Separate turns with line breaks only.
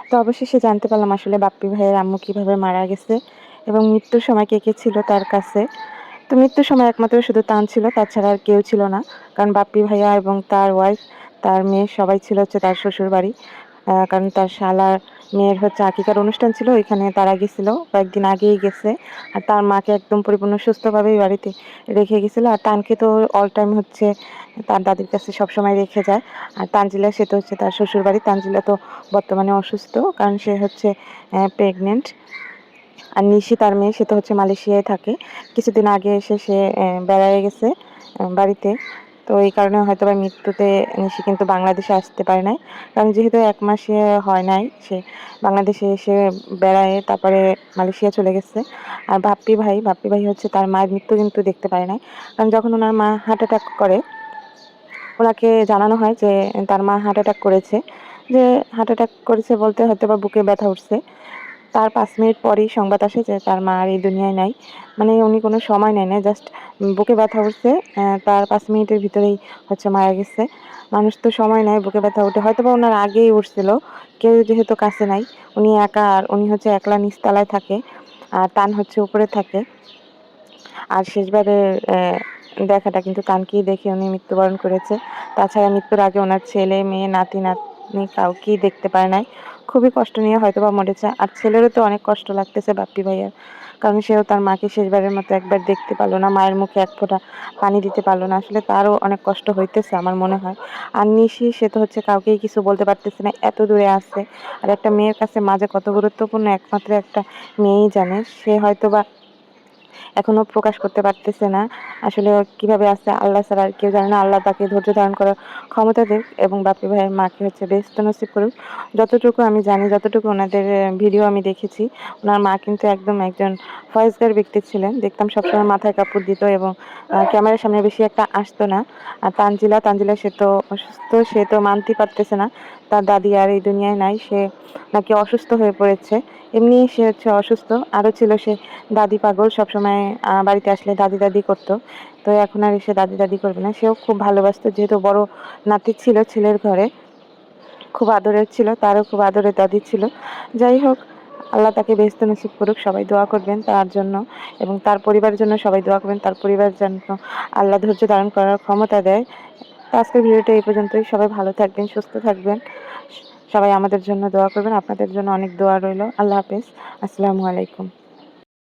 তো অবশেষে জানতে পারলাম আসলে বাপ্পি ভাইয়ের আম্মু কিভাবে মারা গেছে এবং মৃত্যুর সময় কে কে ছিল তার কাছে। তো মৃত্যুর সময় একমাত্র শুধু তান ছিল, তাছাড়া আর কেউ ছিল না। কারণ বাপ্পি ভাইয়া এবং তার ওয়াইফ, তার মেয়ে সবাই ছিল হচ্ছে তার শ্বশুরবাড়ি। কারণ তার শালার মেয়ের হচ্ছে আকিকার অনুষ্ঠান ছিল, ওইখানে তারা গেছিল, কয়েকদিন আগেই গেছে। আর তার মাকে একদম পরিপূর্ণ সুস্থভাবেই বাড়িতে রেখে গেছিল। আর তানকে তো অল টাইম হচ্ছে তার দাদির কাছে সবসময় রেখে যায়। আর তানজিলা, সে তো হচ্ছে তার শ্বশুরবাড়ি। তানজিলা তো বর্তমানে অসুস্থ, কারণ সে হচ্ছে প্রেগনেন্ট। আর নিশি, তার মেয়ে, সে তো হচ্ছে মালয়েশিয়ায় থাকে। কিছুদিন আগে এসে সে বেড়ায় গেছে বাড়িতে। তো এই কারণে হয়তো বা মৃত্যুতে নিশি কিন্তু বাংলাদেশে আসতে পারে নাই। কারণ যেহেতু 1 মাসে হয় নাই, সে বাংলাদেশে এসে বেড়ায় তারপরে মালয়েশিয়া চলে গেছে। আর বাপ্পি ভাই হচ্ছে তার মায়ের মৃত্যু কিন্তু দেখতে পারে নাই। কারণ যখন ওনার মা হার্ট অ্যাটাক করে, ওনাকে জানানো হয় যে তার মা হার্ট অ্যাটাক করেছে। যে হার্ট অ্যাটাক করেছে বলতে হয়তো বা বুকে ব্যথা উঠছে। তার 5 মিনিট পরেই সংবাদ আসে যে তার মা আর এই দুনিয়ায় নাই। মানে উনি কোনো সময় নেয় নাই, জাস্ট বুকে ব্যথা উঠছে, তার 5 মিনিটের ভিতরেই হচ্ছে মারা গেছে। মানুষ তো সময় নেয়, বুকে ব্যথা উঠে হয়তোবা উনার আগেই উঠছিল। কেউ যেহেতু কাছে নাই, উনি একা, আর উনি হচ্ছে একলা নিচতলায় থাকে, আর তান হচ্ছে উপরে থাকে। আর শেষবারের দেখাটা কিন্তু তানকেই দেখে উনি মৃত্যুবরণ করেছে। তাছাড়া মৃত্যুর আগে ওনার ছেলে, মেয়ে, নাতি-নাতনি কাউকেই দেখতে পায় নাই। খুবই কষ্ট নিয়ে হয়তোবা মরেছে। আর ছেলেরও তো অনেক কষ্ট লাগতেছে বাপ্পি ভাইয়ার। কারণ সেও তার মাকে শেষবারের মতো একবার দেখতে পারল না, মায়ের মুখে এক ফোঁটা পানি দিতে পারল না। আসলে তারও অনেক কষ্ট হইতেছে আমার মনে হয়। আর নিশি, সে তো হচ্ছে কাউকেই কিছু বলতে পারতেছে না, এত দূরে আছে। আর একটা মেয়ের কাছে মা যে কত গুরুত্বপূর্ণ একমাত্র একটা মেয়েই জানে। সে হয়তোবা এখনো প্রকাশ করতে পারতেছে না। আসলে ও কিভাবে আছে আল্লাহ ছাড়া আর কেউ জানে না। আল্লাহ তাকে ধৈর্য ধারণ করার ক্ষমতা দেক এবং বাপ্পি ভাইয়ের মাকে হচ্ছে বেহেশত নসিব করুক। যতটুকু আমি জানি, যতটুকু ওনাদের ভিডিও আমি দেখেছি, ওনার মা কিন্তু একদম একজন ফয়েজগার ব্যক্তি ছিলেন। দেখতাম সবসময় মাথায় কাপড় দিত এবং ক্যামেরার সামনে বেশি একটা আসতো না। আর তানজিলা, সে তো অসুস্থ, সে তো মানতে পারতেছে না তার দাদি আর এই দুনিয়ায় নাই। সে নাকি অসুস্থ হয়ে পড়েছে। এমনি সে হচ্ছে অসুস্থ। আরও ছিল সে দাদি পাগল, সবসময় বাড়িতে আসলে দাদি দাদি করতো। তো এখন আর এসে দাদি দাদি করবে না। সেও খুব ভালোবাসতো, যেহেতু বড় নাতি ছিল ছেলের ঘরে, খুব আদরের ছিল, তারও খুব আদরের দাদি ছিল। যাই হোক, আল্লাহ তাকে বেহেশত নসিব করুক। সবাই দোয়া করবেন তার জন্য এবং তার পরিবারের জন্য সবাই দোয়া করবেন। তার পরিবার যেন আল্লাহ ধৈর্য ধারণ করার ক্ষমতা দেয়। তো আজকের ভিডিওটা এই পর্যন্তই। সবাই ভালো থাকবেন, সুস্থ থাকবেন। সবাই আমাদের জন্য দোয়া করবেন। আপনাদের জন্য অনেক দোয়া রইল। আল্লাহ হাফেজ। আসসালামু আলাইকুম।